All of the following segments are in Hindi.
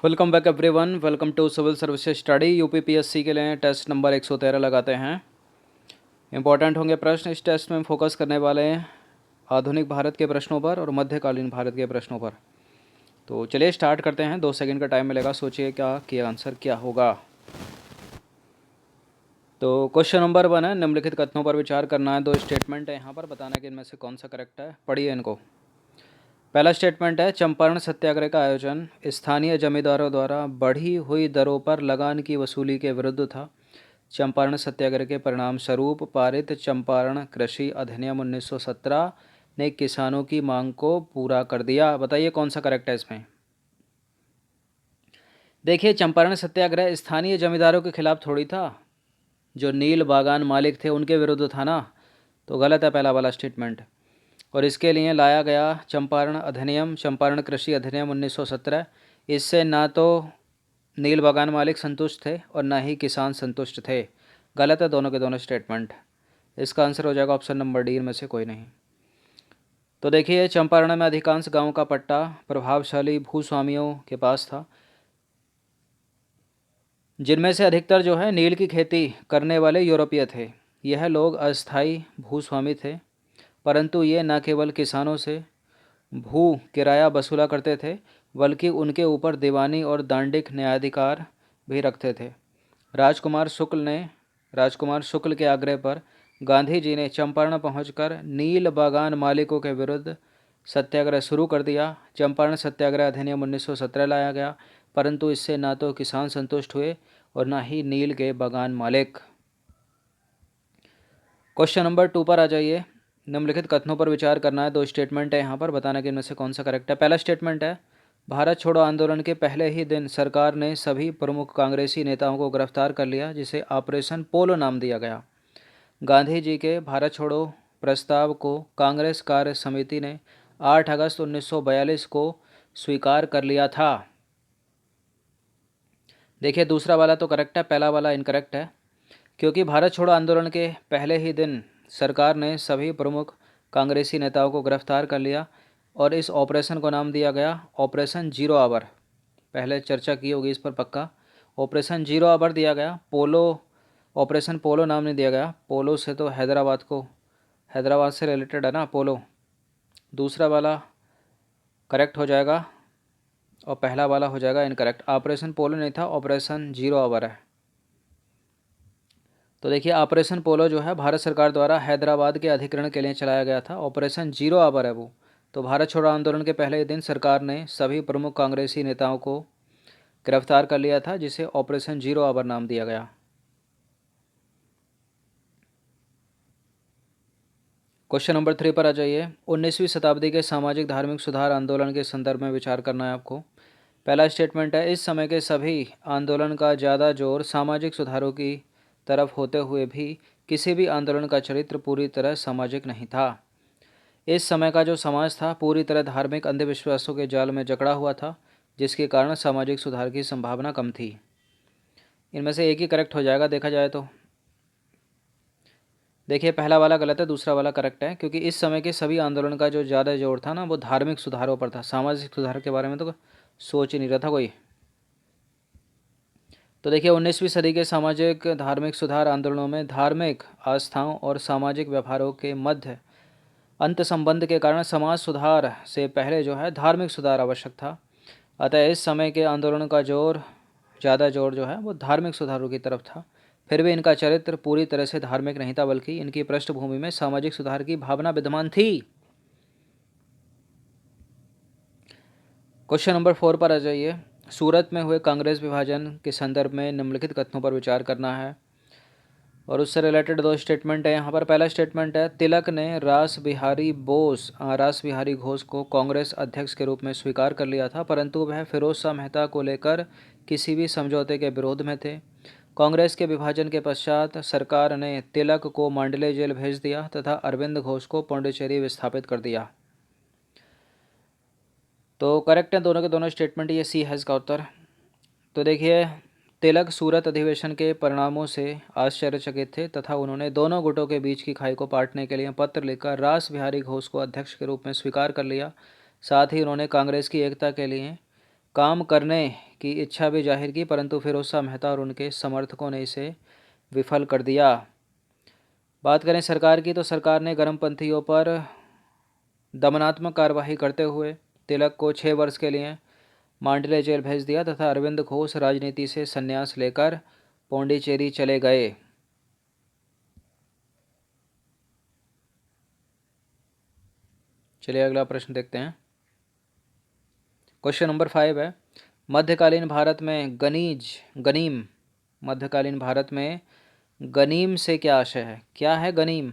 Welcome back everyone. Welcome to civil services study. UPPSC के लिए टेस्ट नंबर 113 लगाते हैं। इंपॉर्टेंट होंगे प्रश्न। इस टेस्ट में फोकस करने वाले हैं आधुनिक भारत के प्रश्नों पर और मध्यकालीन भारत के प्रश्नों पर। तो चलिए स्टार्ट करते हैं। 2 सेकंड का टाइम मिलेगा, सोचिए क्या आंसर क्या होगा। तो क्वेश्चन नंबर 1 है, निम्नलिखित कथनों पर विचार करना है। 2 स्टेटमेंट है यहाँ पर, बताना है कि इनमें से कौन सा करेक्ट है। पढ़िए इनको। पहला स्टेटमेंट है, चंपारण सत्याग्रह का आयोजन स्थानीय जमींदारों द्वारा बढ़ी हुई दरों पर लगान की वसूली के विरुद्ध था। चंपारण सत्याग्रह के परिणाम स्वरूप पारित चंपारण कृषि अधिनियम 1917 ने किसानों की मांग को पूरा कर दिया। बताइए कौन सा करेक्ट है इसमें। देखिए, चंपारण सत्याग्रह स्थानीय जमींदारों के खिलाफ थोड़ी था, जो नील बागान मालिक थे उनके विरुद्ध था ना। तो गलत है पहला वाला स्टेटमेंट। और इसके लिए लाया गया चंपारण अधिनियम, चंपारण कृषि अधिनियम 1917। इससे ना तो नील बागान मालिक संतुष्ट थे और ना ही किसान संतुष्ट थे। गलत है दोनों के दोनों स्टेटमेंट। इसका आंसर हो जाएगा ऑप्शन नंबर डी में से कोई नहीं। तो देखिए, चंपारण में अधिकांश गांवों का पट्टा प्रभावशाली भूस्वामियों के पास था, जिनमें से अधिकतर जो है नील की खेती करने वाले यूरोपीय थे। यह लोग अस्थायी भूस्वामी थे, परंतु ये न केवल किसानों से भू किराया वसूला करते थे, बल्कि उनके ऊपर दीवानी और दांडिक न्यायाधिकार भी रखते थे। राजकुमार शुक्ल के आग्रह पर गांधी जी ने चंपारण पहुंचकर नील बागान मालिकों के विरुद्ध सत्याग्रह शुरू कर दिया। चंपारण सत्याग्रह अधिनियम 1917 लाया गया, परंतु इससे ना तो किसान संतुष्ट हुए और ना ही नील के बागान मालिक। क्वेश्चन नंबर 2 पर आ जाइए। निम्नलिखित कथनों पर विचार करना है। 2 स्टेटमेंट है यहाँ पर, बताना कि इनमें से कौन सा करेक्ट है। पहला स्टेटमेंट है, भारत छोड़ो आंदोलन के पहले ही दिन सरकार ने सभी प्रमुख कांग्रेसी नेताओं को गिरफ्तार कर लिया, जिसे ऑपरेशन पोलो नाम दिया गया। गांधी जी के भारत छोड़ो प्रस्ताव को कांग्रेस कार्य समिति ने 8 अगस्त 1942 को स्वीकार कर लिया था। देखिए, दूसरा वाला तो करेक्ट है, पहला वाला इनकरेक्ट है, क्योंकि भारत छोड़ो आंदोलन के पहले ही दिन सरकार ने सभी प्रमुख कांग्रेसी नेताओं को गिरफ्तार कर लिया और इस ऑपरेशन को नाम दिया गया ऑपरेशन जीरो आवर। पहले चर्चा की होगी इस पर पक्का। ऑपरेशन जीरो आवर दिया गया। ऑपरेशन पोलो नाम नहीं दिया गया। पोलो से तो हैदराबाद से रिलेटेड है ना पोलो। दूसरा वाला करेक्ट हो जाएगा और पहला वाला हो जाएगा इनकरेक्ट। ऑपरेशन पोलो नहीं था, ऑपरेशन जीरो आवर है। तो देखिए, ऑपरेशन पोलो जो है भारत सरकार द्वारा हैदराबाद के अधिग्रहण के लिए चलाया गया था। ऑपरेशन जीरो आवर है वो। तो भारत छोड़ो आंदोलन के पहले दिन सरकार ने सभी प्रमुख कांग्रेसी नेताओं को गिरफ्तार कर लिया था, जिसे ऑपरेशन जीरो आवर नाम दिया गया। क्वेश्चन नंबर 3 पर आ जाइए। 19वीं शताब्दी के सामाजिक धार्मिक सुधार आंदोलन के संदर्भ में विचार करना है आपको। पहला स्टेटमेंट है, इस समय के सभी आंदोलन का ज़्यादा जोर सामाजिक सुधारों की तरफ होते हुए भी किसी भी आंदोलन का चरित्र पूरी तरह सामाजिक नहीं था। इस समय का जो समाज था पूरी तरह धार्मिक अंधविश्वासों के जाल में जकड़ा हुआ था, जिसके कारण सामाजिक सुधार की संभावना कम थी। इनमें से एक ही करेक्ट हो जाएगा देखा जाए तो। देखिए, पहला वाला गलत है, दूसरा वाला करेक्ट है, क्योंकि इस समय के सभी आंदोलन का जो ज़्यादा जोर था ना वो धार्मिक सुधारों पर था। सामाजिक सुधार के बारे में तो सोच ही नहीं रहा था कोई। तो देखिए, 19वीं सदी के सामाजिक धार्मिक सुधार आंदोलनों में धार्मिक आस्थाओं और सामाजिक व्यवहारों के मध्य अंत संबंध के कारण समाज सुधार से पहले जो है धार्मिक सुधार आवश्यक था। अतः इस समय के आंदोलन का ज़्यादा जोर जो है वो धार्मिक सुधारों की तरफ था। फिर भी इनका चरित्र पूरी तरह से धार्मिक नहीं था, बल्कि इनकी पृष्ठभूमि में सामाजिक सुधार की भावना विद्यमान थी। क्वेश्चन नंबर 4 पर आ जाइए। सूरत में हुए कांग्रेस विभाजन के संदर्भ में निम्नलिखित कथनों पर विचार करना है और उससे रिलेटेड 2 स्टेटमेंट है यहाँ पर। पहला स्टेटमेंट है, तिलक ने रास बिहारी घोष को कांग्रेस अध्यक्ष के रूप में स्वीकार कर लिया था, परंतु वह फिरोज शाह मेहता को लेकर किसी भी समझौते के विरोध में थे। कांग्रेस के विभाजन के पश्चात सरकार ने तिलक को मांडले जेल भेज दिया तथा अरविंद घोष को पौंडीचेरी विस्थापित कर दिया। तो करेक्ट है दोनों के दोनों स्टेटमेंट, ये सी है इसका उत्तर। तो देखिए, तिलक सूरत अधिवेशन के परिणामों से आश्चर्यचकित थे तथा उन्होंने दोनों गुटों के बीच की खाई को पाटने के लिए पत्र लिखकर रास बिहारी घोष को अध्यक्ष के रूप में स्वीकार कर लिया। साथ ही उन्होंने कांग्रेस की एकता के लिए काम करने की इच्छा भी जाहिर की, परंतु फिरोज मेहता और उनके समर्थकों ने इसे विफल कर दिया। बात करें सरकार की, तो सरकार ने गर्मपंथियों पर दमनात्मक कार्रवाई करते हुए तिलक को 6 वर्ष के लिए मांडले जेल भेज दिया तथा अरविंद घोष राजनीति से संन्यास लेकर पौंडीचेरी चले गए। चलिए अगला प्रश्न देखते हैं। क्वेश्चन नंबर 5 है, मध्यकालीन भारत में गनीम मध्यकालीन भारत में गनीम से क्या आशय है? क्या है गनीम?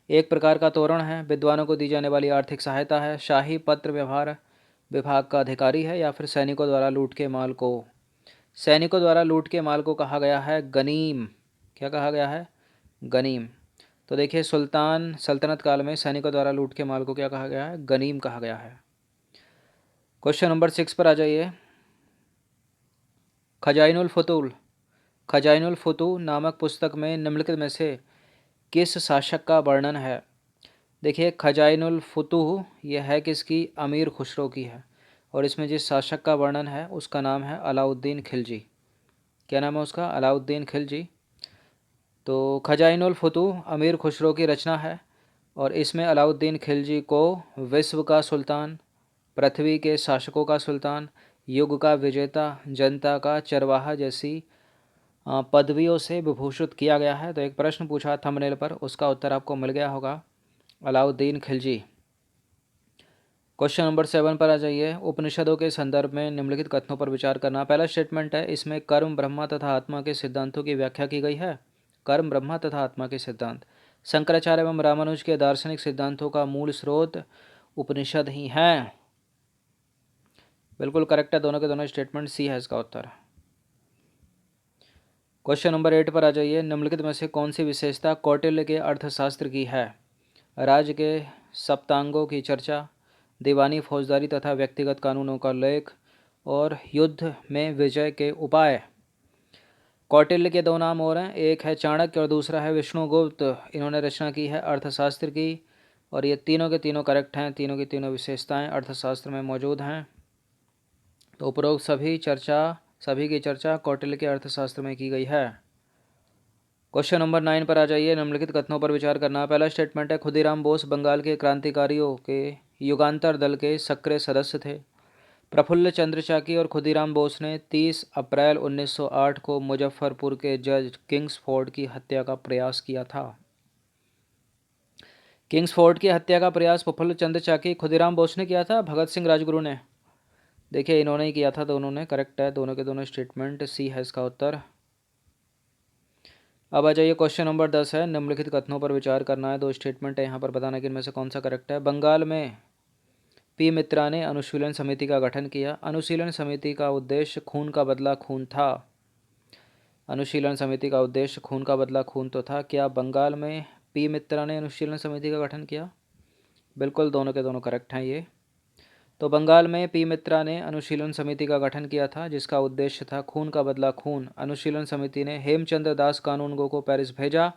एक प्रकार का तोरण है, विद्वानों को दी जाने वाली आर्थिक सहायता है, शाही पत्र व्यवहार विभाग का अधिकारी है, या फिर सैनिकों द्वारा लूट के माल को कहा गया है गनीम। क्या कहा गया है? गनीम। तो देखिए, सल्तनत काल में सैनिकों द्वारा लूट के माल को क्या कहा गया है? गनीम कहा गया है। क्वेश्चन नंबर 6 पर आ जाइए। खजाइनुल फुतूह नामक पुस्तक में निम्नलिखित में से किस शासक का वर्णन है? देखिए, खजाइनुल फुतूह यह है किसकी? अमीर खुसरो की है, और इसमें जिस शासक का वर्णन है उसका नाम है अलाउद्दीन खिलजी। क्या नाम है उसका? अलाउद्दीन खिलजी। तो खजाइनुल फुतूह अमीर खुसरो की रचना है, और इसमें अलाउद्दीन खिलजी को विश्व का सुल्तान, पृथ्वी के शासकों का सुल्तान, युग का विजेता, जनता का चरवाहा जैसी पदवियों से विभूषित किया गया है। तो एक प्रश्न पूछा थंबनेल पर, उसका उत्तर आपको मिल गया होगा, अलाउद्दीन खिलजी। क्वेश्चन नंबर 7 पर आ जाइए। उपनिषदों के संदर्भ में निम्नलिखित कथनों पर विचार करना। पहला स्टेटमेंट है, इसमें कर्म, ब्रह्मा तथा आत्मा के सिद्धांतों की व्याख्या की गई है। कर्म, ब्रह्मा तथा आत्मा के सिद्धांत शंकराचार्य एवं रामानुज के दार्शनिक सिद्धांतों का मूल स्रोत उपनिषद ही हैं। बिल्कुल करेक्ट है, दोनों के दोनों स्टेटमेंट, सी है इसका उत्तर। क्वेश्चन नंबर 8 पर आ जाइए। निम्नलिखित में से कौन सी विशेषता कौटिल्य के अर्थशास्त्र की है? राज्य के सप्तांगों की चर्चा, दीवानी फौजदारी तथा व्यक्तिगत कानूनों का उल्लेख, और युद्ध में विजय के उपाय। कौटिल्य के 2 नाम और हैं, एक है चाणक्य और दूसरा है विष्णुगुप्त। इन्होंने रचना की है अर्थशास्त्र की, और ये तीनों के तीनों करेक्ट हैं। तीनों की तीनों विशेषताएं अर्थशास्त्र में मौजूद हैं। तो उपरोक्त सभी की चर्चा कौटिल्य के अर्थशास्त्र में की गई है। क्वेश्चन नंबर 9 पर आ जाइए। निम्नलिखित कथनों पर विचार करना। पहला स्टेटमेंट है, खुदीराम बोस बंगाल के क्रांतिकारियों के युगांतर दल के सक्रिय सदस्य थे। प्रफुल्ल चंद्र चाकी और खुदीराम बोस ने 30 अप्रैल 1908 को मुजफ्फरपुर के जज किंग्सफोर्ड की हत्या का प्रयास किया था। किंग्सफोर्ड की हत्या का प्रयास प्रफुल्ल चंद्र चाकी, खुदीराम बोस ने किया था, भगत सिंह राजगुरु ने? देखिए, इन्होंने ही किया था, दोनों ने। करेक्ट है, दोनों के दोनों स्टेटमेंट, सी है इसका उत्तर। अब आ जाइए, क्वेश्चन नंबर 10 है, निम्नलिखित कथनों पर विचार करना है। 2 स्टेटमेंट है यहाँ पर, बताना कि इनमें से कौन सा करेक्ट है। बंगाल में पी मित्रा ने अनुशीलन समिति का गठन किया। अनुशीलन समिति का उद्देश्य खून का बदला खून था। अनुशीलन समिति का उद्देश्य खून का बदला खून तो था। क्या बंगाल में पी मित्रा ने अनुशीलन समिति का गठन किया? बिल्कुल, दोनों के दोनों करेक्ट हैं ये। तो बंगाल में पी मित्रा ने अनुशीलन समिति का गठन किया था, जिसका उद्देश्य था खून का बदला खून। अनुशीलन समिति ने हेमचंद्र दास कानूनगो को पेरिस भेजा,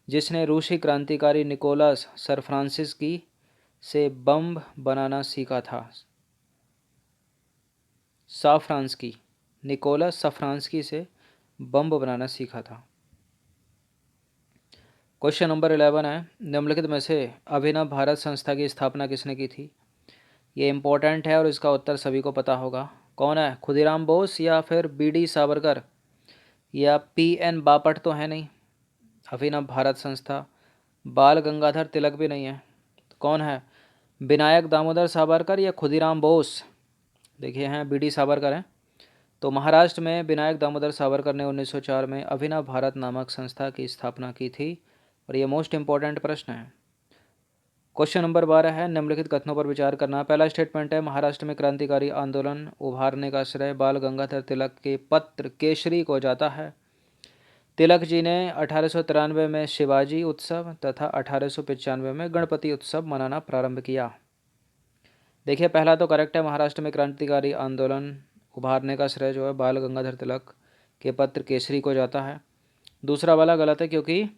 जिसने रूसी क्रांतिकारी निकोलस सरफ्रांसिस्की से बम बनाना सीखा था। साफ्रांस्की, निकोलस सफ्रांस्की से बम बनाना सीखा था। क्वेश्चन नंबर 11 है, निम्नलिखित में से अभिनव भारत संस्था की स्थापना किसने की थी? ये इम्पोर्टेंट है और इसका उत्तर सभी को पता होगा। कौन है? खुदीराम बोस, या फिर बीडी सावरकर, या पीएन बापट तो है नहीं। अभिनव भारत संस्था, बाल गंगाधर तिलक भी नहीं है। तो कौन है? विनायक दामोदर सावरकर या खुदीराम बोस? देखिए, हैं बीडी सावरकर हैं। तो महाराष्ट्र में विनायक दामोदर सावरकर ने 1904 में अभिनव भारत नामक संस्था की स्थापना की थी, और ये मोस्ट इंपॉर्टेंट प्रश्न है। क्वेश्चन नंबर 12 है, निम्नलिखित कथनों पर विचार करना। पहला स्टेटमेंट है, महाराष्ट्र में क्रांतिकारी आंदोलन उभारने का श्रेय बाल गंगाधर तिलक के पत्र केसरी को जाता है। तिलक जी ने 1893 में शिवाजी उत्सव तथा 1895 में गणपति उत्सव मनाना प्रारंभ किया। देखिए, पहला तो करेक्ट है, महाराष्ट्र में क्रांतिकारी आंदोलन उभारने का श्रेय जो है बाल गंगाधर तिलक के पत्र केसरी को जाता है। दूसरा वाला गलत है, क्योंकि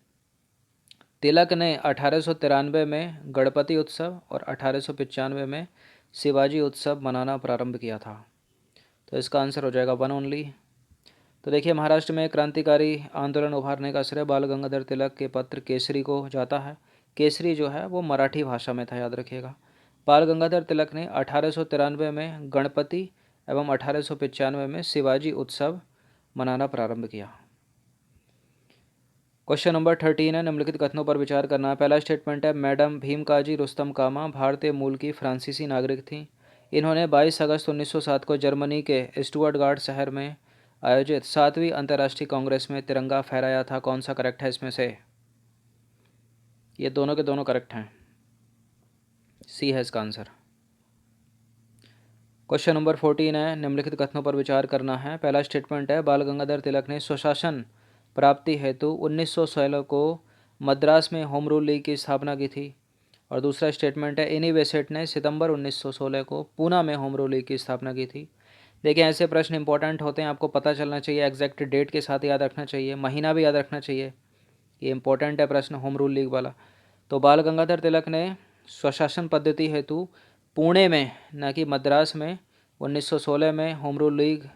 तिलक ने 1893 में गणपति उत्सव और 1895 में शिवाजी उत्सव मनाना प्रारंभ किया था। तो इसका आंसर हो जाएगा 1 ओनली। तो देखिए, महाराष्ट्र में क्रांतिकारी आंदोलन उभारने का श्रेय बाल गंगाधर तिलक के पत्र केसरी को जाता है। केसरी जो है वो मराठी भाषा में था, याद रखिएगा। बाल गंगाधर तिलक ने 1893 में गणपति एवं 1895 में शिवाजी उत्सव मनाना प्रारंभ किया। क्वेश्चन नंबर 13 है, निम्नलिखित कथनों पर विचार करना है। पहला स्टेटमेंट है, मैडम भीमकाजी रुस्तम कामा भारतीय मूल की फ्रांसीसी नागरिक थी। इन्होंने 22 अगस्त 1907 को जर्मनी के स्टुअर्टगार्ड शहर में आयोजित 7वीं अंतर्राष्ट्रीय कांग्रेस में तिरंगा फहराया था। कौन सा करेक्ट है इसमें से? ये दोनों के दोनों करेक्ट हैं, सी है इसका आंसर। क्वेश्चन नंबर 14 है, निम्नलिखित कथनों पर विचार करना है। पहला स्टेटमेंट है, बाल गंगाधर तिलक ने स्वशासन प्राप्ति हेतु 1916 को मद्रास में होम रूल लीग की स्थापना की थी। और दूसरा स्टेटमेंट है, एनी बेसेंट ने सितंबर 1916 को पूना में होम रूल लीग की स्थापना की थी। देखिए, ऐसे प्रश्न इंपॉर्टेंट होते हैं, आपको पता चलना चाहिए, एग्जैक्ट डेट के साथ याद रखना चाहिए, महीना भी याद रखना चाहिए। ये इंपॉर्टेंट है प्रश्न, होम रूल लीग वाला। तो बाल गंगाधर तिलक ने स्वशासन पद्धति हेतु पुणे में, न कि मद्रास में, 1916 में होम रूल लीग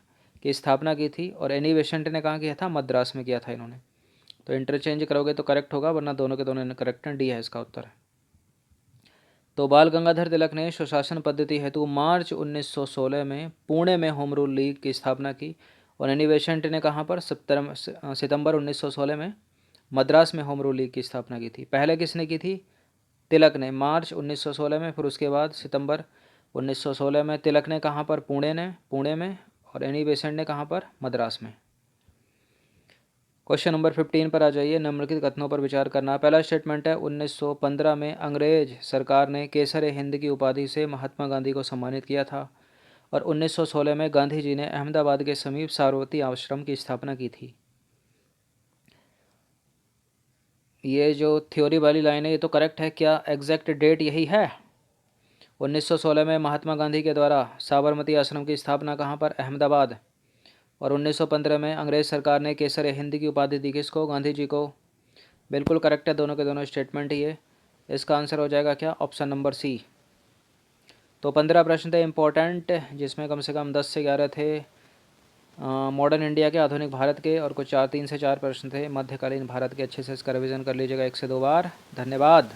की स्थापना की थी। और एनी बेसेंट ने कहाँ किया था? मद्रास में किया था इन्होंने। तो इंटरचेंज करोगे तो करेक्ट होगा, वरना दोनों के दोनों करेक्ट हैं, डी है इसका उत्तर। तो बाल गंगाधर तिलक ने स्वशासन पद्धति हेतु मार्च 1916 में पुणे में होम रूल लीग की स्थापना की। और एनी बेसेंट ने कहाँ पर? सितंबर 1916 में मद्रास में होम रूल लीग की स्थापना की थी। पहले किसने की थी? तिलक ने, मार्च 1916 में, फिर उसके बाद सितंबर 1916 में। तिलक ने कहाँ पर? पुणे में। और एनी बेसेंट ने कहाँ पर? मद्रास में। क्वेश्चन नंबर 15 पर आ जाइए, निम्नलिखित कथनों पर विचार करना। पहला स्टेटमेंट है, 1915 में अंग्रेज सरकार ने केसर हिंद की उपाधि से महात्मा गांधी को सम्मानित किया था। और 1916 में गांधी जी ने अहमदाबाद के समीप साबरमती आश्रम की स्थापना की थी। ये जो थ्योरी वाली लाइन है ये तो करेक्ट है, क्या एग्जैक्ट डेट यही है? 1916 में महात्मा गांधी के द्वारा साबरमती आश्रम की स्थापना कहाँ पर? अहमदाबाद। और 1915 में अंग्रेज सरकार ने केसर हिंद की उपाधि दी किसको? गांधी जी को। बिल्कुल करेक्ट है, दोनों के दोनों स्टेटमेंट ही है। इसका आंसर हो जाएगा क्या? Option number C. तो 15 प्रश्न थे इंपॉर्टेंट, जिसमें कम से कम 10 से 11 थे मॉडर्न इंडिया के, आधुनिक भारत के, और कुछ 3 से 4 प्रश्न थे मध्यकालीन भारत के। अच्छे से इसका रिवीजन कर लीजिएगा 1 से 2 बार। धन्यवाद।